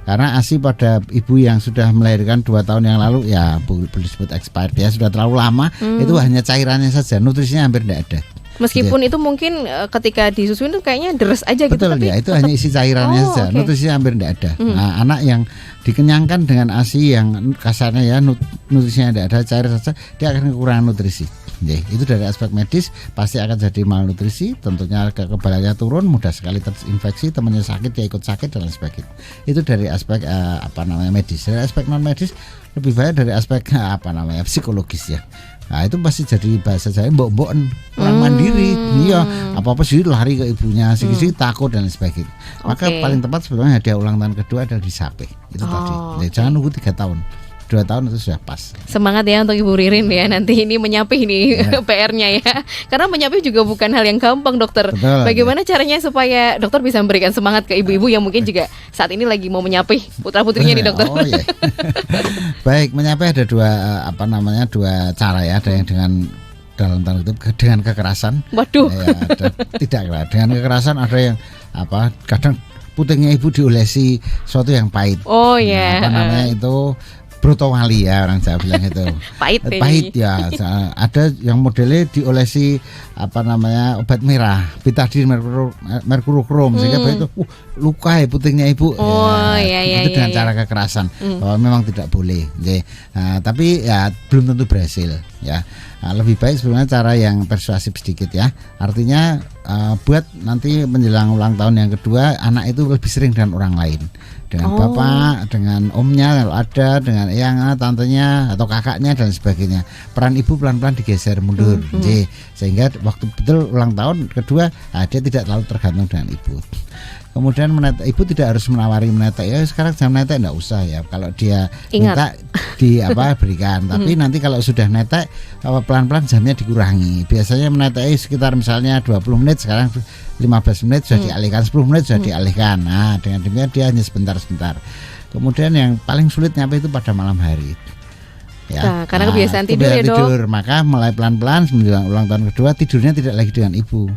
Karena ASI pada ibu yang sudah melahirkan 2 tahun yang lalu ya boleh disebut expired ya, sudah terlalu lama, itu hanya cairannya saja, nutrisinya hampir tidak ada. Meskipun itu mungkin ketika disusuin itu kayaknya deres aja gitu. Betul ya, itu hanya isi cairannya saja, nutrisinya hampir tidak ada. Nah, anak yang dikenyangkan dengan ASI yang kasarnya ya nutrisinya tidak ada, cair saja, dia akan kekurangan nutrisi. Itu dari aspek medis pasti akan jadi malnutrisi, tentunya kekebalannya turun, mudah sekali terinfeksi, temannya sakit dia ikut sakit dan lain sebagainya. Itu dari aspek medis. Dari aspek non medis lebih banyak dari aspek psikologis ya. Nah, itu pasti jadi bahasa saya mbok-mbokan, kurang mandiri. Iya, apa-apa sih lari ke ibunya, sih takut dan lain sebagainya. Maka paling tepat sebetulnya hadiah ulang tahun kedua adalah disape. Itu tadi. Jangan nunggu 3 tahun. 2 tahun itu sudah pas. Semangat ya untuk Ibu Ririn ya, nanti ini menyapih nih PR-nya ya. Karena menyapih juga bukan hal yang gampang dokter. Betul, bagaimana caranya supaya dokter bisa memberikan semangat ke ibu-ibu yang mungkin juga saat ini lagi mau menyapih putra-putrinya nih dokter. Iya. Baik, menyapih ada dua cara ya. Ada yang dalam tanda kutip dengan kekerasan. Waduh. Tidak dengan kekerasan, ada yang kadang putingnya ibu diolesi sesuatu yang pahit. Itu Broto wali ya orang Jawa bilang itu. Pahit ya. Ada yang modelnya diolesi obat merah, betadin merkurokrom sehingga itu luka ya putingnya ibu. Itu dengan cara kekerasan. Bahwa memang tidak boleh. Tapi ya belum tentu berhasil ya. Lebih baik sebenarnya cara yang persuasif sedikit ya. Artinya buat nanti menjelang ulang tahun yang kedua anak itu lebih sering dengan orang lain, dengan bapak, dengan omnya kalau ada, dengan eyangnya, tantenya atau kakaknya dan sebagainya. Peran ibu pelan-pelan digeser mundur, sehingga waktu betul ulang tahun kedua dia tidak terlalu tergantung dengan ibu. Kemudian ibu tidak harus menawari menetek ya, sekarang jam netek enggak usah ya, kalau dia minta berikan. Tapi nanti kalau sudah netek pelan-pelan jamnya dikurangi. Biasanya menetek sekitar misalnya 20 menit, sekarang 15 menit sudah dialihkan, 10 menit sudah dialihkan. Nah, dengan demikian dia hanya sebentar-sebentar. Kemudian yang paling sulit nyampe itu pada malam hari. Ya, karena kebiasaan tidur ya dok. Maka mulai pelan-pelan menjelang ulang tahun kedua tidurnya tidak lagi dengan ibu,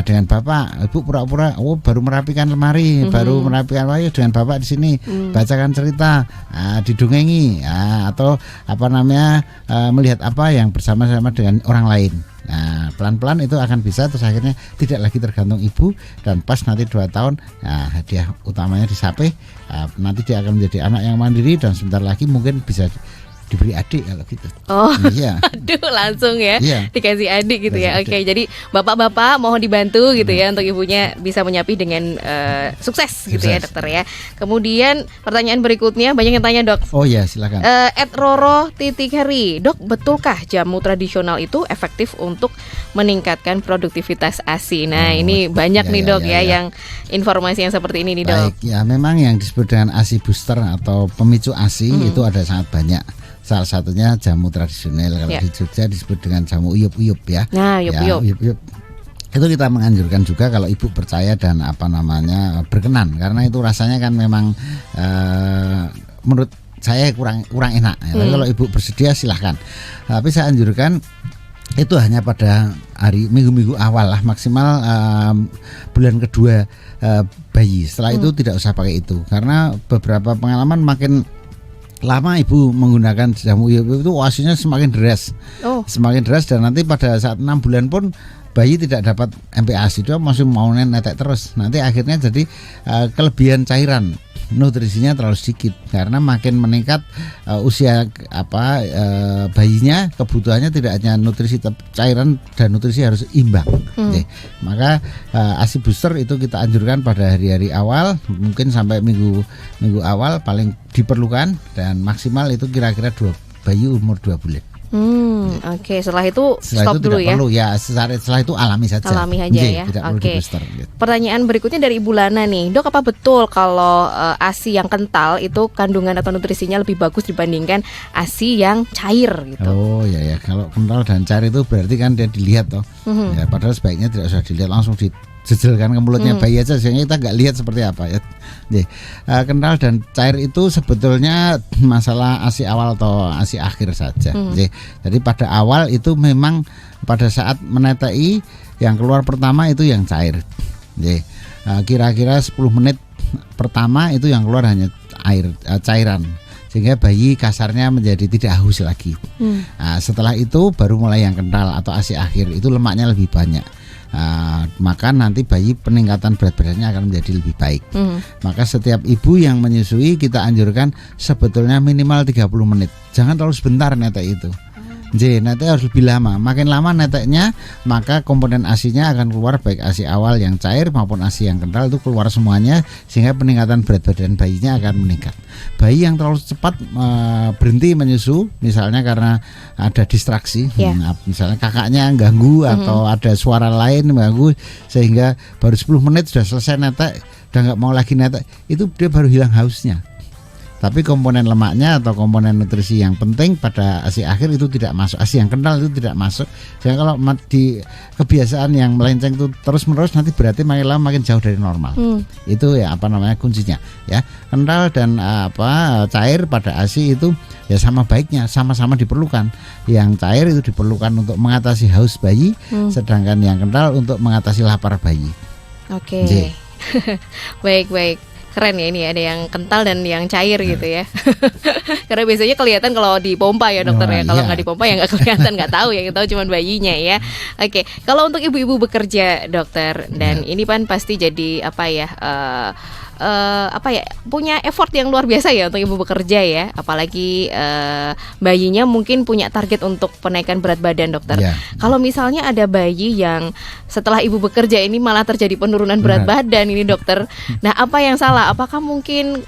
dengan bapak. Ibu pura-pura baru merapikan lemari, baru merapikan dengan bapak di sini, bacakan cerita, didongengi, atau melihat apa yang bersama-sama dengan orang lain. Nah, pelan-pelan itu akan bisa, terus akhirnya tidak lagi tergantung ibu, dan pas nanti 2 tahun hadiah utamanya disape. Nanti dia akan menjadi anak yang mandiri dan sebentar lagi mungkin bisa diberi adik kalau gitu. Oh, Iya. aduh langsung ya Iya. dikasih adik gitu ya. Dikasih Oke, jadi bapak-bapak mohon dibantu gitu ya untuk ibunya bisa menyapih dengan sukses gitu ya Sukses. dokter ya. Kemudian pertanyaan berikutnya banyak yang tanya dok. Oh ya, silakan. @Roro_Heri, dok betulkah jamu tradisional itu efektif untuk meningkatkan produktivitas ASI? Nah Oh, ini banyak ya, nih ya, dok ya, ya ya. yang informasi yang seperti ini nih dok. Baik, ya memang yang disebut dengan ASI booster atau pemicu ASI itu ada sangat banyak. Salah satunya jamu tradisional, kalau Ya. di Jogja disebut dengan jamu uyup-uyup ya. Nah, Ya, uyup-uyup. uyup-uyup. Itu kita menganjurkan juga kalau ibu percaya dan berkenan, karena itu rasanya kan memang menurut saya kurang enak ya. Tapi kalau ibu bersedia silahkan. Tapi saya anjurkan itu hanya pada hari minggu-minggu awal lah, maksimal bulan kedua bayi. Setelah itu tidak usah pakai itu, karena beberapa pengalaman makin lama ibu menggunakan jamu uyup itu ASI-nya semakin deras. Semakin deras, dan nanti pada saat 6 bulan pun bayi tidak dapat MPASI, dia masih mau netek terus. Nanti akhirnya jadi kelebihan cairan, nutrisinya terlalu sedikit, karena makin meningkat usia bayinya, kebutuhannya tidak hanya nutrisi, cairan dan nutrisi harus imbang. Oke. Maka ASI booster itu kita anjurkan pada hari-hari awal, mungkin sampai minggu awal paling diperlukan, dan maksimal itu kira-kira bayi umur 2 bulan. Oke, setelah itu Setelah stop itu dulu tidak ya. perlu ya, setelah itu alami saja. Alami aja Nggih, ya. tidak perlu Oke. di booster gitu. Pertanyaan berikutnya dari Ibu Lana nih, dok apa betul kalau ASI yang kental itu kandungan atau nutrisinya lebih bagus dibandingkan ASI yang cair gitu? Oh ya, kalau kental dan cair itu berarti kan dia dilihat toh. Ya, padahal sebaiknya tidak usah dilihat, langsung dijejelkan ke mulutnya bayi aja, sehingga kita nggak lihat seperti apa ya. Kental dan cair itu sebetulnya masalah ASI awal atau ASI akhir saja. Jadi pada awal itu memang pada saat menetei yang keluar pertama itu yang cair. Kira-kira 10 menit pertama itu yang keluar hanya cairan, sehingga bayi kasarnya menjadi tidak haus lagi. Setelah itu baru mulai yang kental atau ASI akhir, itu lemaknya lebih banyak. Maka nanti bayi peningkatan berat badannya akan menjadi lebih baik. Maka setiap ibu yang menyusui kita anjurkan sebetulnya minimal 30 menit. Jangan terlalu sebentar netek itu. Netek harus lebih lama. Makin lama neteknya, maka komponen ASI-nya akan keluar, baik ASI awal yang cair maupun ASI yang kental itu keluar semuanya, sehingga peningkatan berat badan bayinya akan meningkat. Bayi yang terlalu cepat berhenti menyusu, misalnya karena ada distraksi, misalnya kakaknya ganggu atau ada suara lain mengganggu, sehingga baru 10 menit sudah selesai netek, udah nggak mau lagi netek, itu dia baru hilang hausnya. Tapi komponen lemaknya atau komponen nutrisi yang penting pada ASI akhir itu tidak masuk, ASI yang kental itu tidak masuk. Jadi kalau di kebiasaan yang melenceng itu terus-menerus, nanti berarti makin lama makin jauh dari normal. Itu ya kuncinya ya. Kental dan cair pada ASI itu ya sama baiknya, sama-sama diperlukan. Yang cair itu diperlukan untuk mengatasi haus bayi, sedangkan yang kental untuk mengatasi lapar bayi. Oke. Baik. Keren ya, ini ada yang kental dan yang cair gitu ya. Karena biasanya kelihatan kalau dipompa ya dokter ya. Kalau nggak dipompa ya nggak kelihatan, nggak tahu ya, kita tahu cuma bayinya ya. Oke, kalau untuk ibu-ibu bekerja dokter, dan ini kan pasti jadi punya effort yang luar biasa ya untuk ibu bekerja ya, apalagi bayinya mungkin punya target untuk penaikan berat badan dokter. Kalau misalnya ada bayi yang setelah ibu bekerja ini malah terjadi penurunan berat badan ini dokter, nah apa yang salah? Apakah mungkin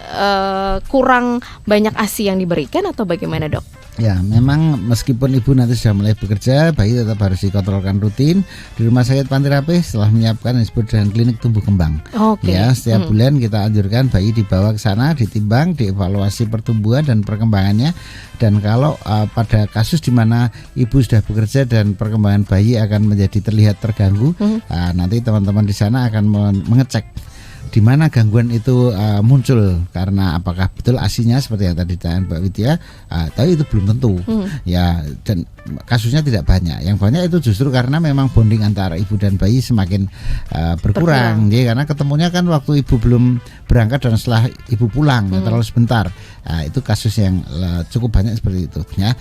kurang banyak ASI yang diberikan atau bagaimana dok? Ya, memang meskipun ibu nanti sudah mulai bekerja, bayi tetap harus dikontrolkan rutin di Rumah Sakit Panti Rapih setelah menyiapkan yang disebut dengan klinik tumbuh kembang. Ya, setiap bulan kita anjurkan bayi dibawa ke sana, ditimbang, dievaluasi pertumbuhan dan perkembangannya. Dan kalau pada kasus di mana ibu sudah bekerja dan perkembangan bayi akan menjadi terlihat terganggu, nanti teman-teman di sana akan mengecek di mana gangguan itu muncul, karena apakah betul ASI-nya seperti yang tadi ditanya Mbak Widya, tapi itu belum tentu. Ya, dan kasusnya tidak banyak. Yang banyak itu justru karena memang bonding antara ibu dan bayi semakin berkurang. Ya, karena ketemunya kan waktu ibu belum berangkat dan setelah ibu pulang ya, terlalu sebentar. Nah, itu kasus yang cukup banyak seperti itu ya.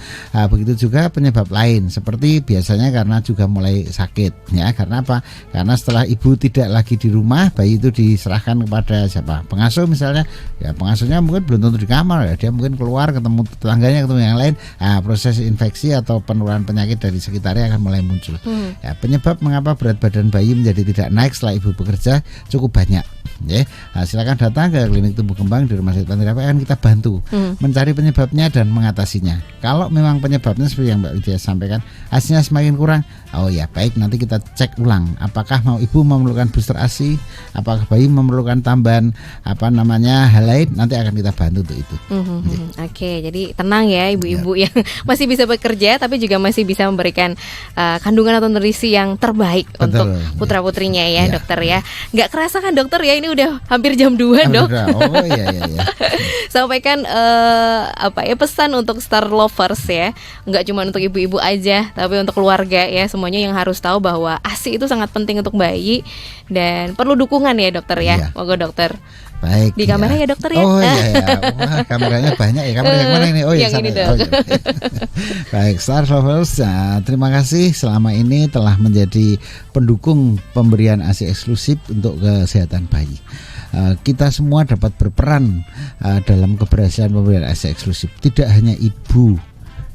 Begitu juga penyebab lain seperti biasanya karena juga mulai sakit ya. Karena apa? Karena setelah ibu tidak lagi di rumah, bayi itu diserahkan kepada siapa? Pengasuh misalnya. Ya, pengasuhnya mungkin belum tentu di kamar ya. Dia mungkin keluar ketemu tetangganya, ketemu yang lain. Proses infeksi atau penularan penyakit dari sekitarnya akan mulai muncul. Ya, penyebab mengapa berat badan bayi menjadi tidak naik setelah ibu bekerja cukup banyak. Ya, silakan datang ke klinik tumbuh kembang di Rumah Sakit Pantirapi, akan kita bantu mencari penyebabnya dan mengatasinya. Kalau memang penyebabnya seperti yang Mbak Widya sampaikan, hasilnya semakin kurang, oh ya baik, nanti kita cek ulang apakah ibu memerlukan booster ASI, apakah bayi memerlukan tambahan hal lain, nanti akan kita bantu untuk itu. Oke, jadi tenang ya ibu-ibu yang masih bisa bekerja tapi juga masih bisa memberikan kandungan atau nutrisi yang terbaik untuk putra-putrinya ya, dokter ya. Nggak kerasa kan dokter ya, ini udah hampir jam 2 dok. Oh iya. Sampaikan pesan untuk Star Lovers ya. Nggak cuma untuk ibu-ibu aja, tapi untuk keluarga ya, semuanya yang harus tahu bahwa ASI itu sangat penting untuk bayi dan perlu dukungan ya dokter ya. Monggo dokter. Baik. Di kamera ya dokter ya. Oh iya. Wah, kameranya banyak ya. Kamera yang mana ini? Oh iya, yang ini dok. Baik, Star Lovers, terima kasih selama ini telah menjadi pendukung pemberian ASI eksklusif untuk kesehatan bayi. Kita semua dapat berperan dalam keberhasilan pemberian ASI eksklusif. Tidak hanya ibu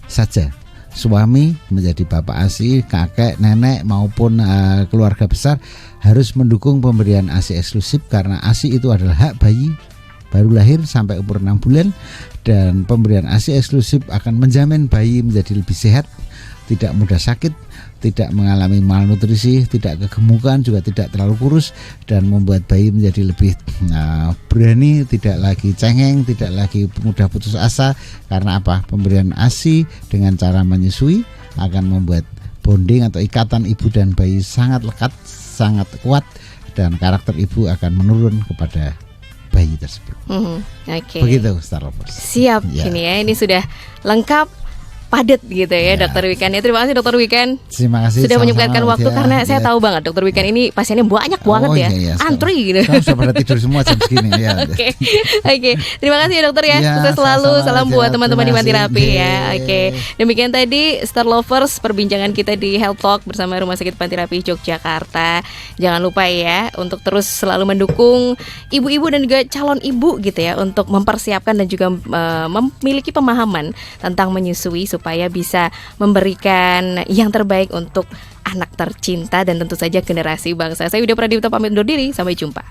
saja, suami menjadi bapak ASI, kakek, nenek maupun keluarga besar harus mendukung pemberian ASI eksklusif, karena ASI itu adalah hak bayi baru lahir sampai umur 6 bulan, dan pemberian ASI eksklusif akan menjamin bayi menjadi lebih sehat, tidak mudah sakit, tidak mengalami malnutrisi, tidak kegemukan, juga tidak terlalu kurus, dan membuat bayi menjadi lebih berani, tidak lagi cengeng, tidak lagi mudah putus asa. Karena apa? Pemberian ASI dengan cara menyusui akan membuat bonding atau ikatan ibu dan bayi sangat lekat, sangat kuat, dan karakter ibu akan menurun kepada bayi tersebut. Oke. Begitu Star Lovers. Siap ya. Ini sudah lengkap, padat gitu ya Dokter Wikan ya. Terima kasih Dokter Wikan. Terima kasih sudah menyempatkan waktu karena saya tahu banget Dokter Wikan ini pasiennya banyak banget ya. Iya, antri gitu. Sudah pada tidur semua jam segini ya. Oke. Terima kasih ya dokter ya. Sukses selalu. Salam buat teman-teman di Pantirapi ya. Demikian tadi Star Lovers, perbincangan kita di Health Talk bersama Rumah Sakit Pantirapi Yogyakarta. Jangan lupa ya untuk terus selalu mendukung ibu-ibu dan juga calon ibu gitu ya, untuk mempersiapkan dan juga memiliki pemahaman tentang menyusui supaya bisa memberikan yang terbaik untuk anak tercinta dan tentu saja generasi bangsa. Saya Widya Pradipta pamit undur diri, sampai jumpa.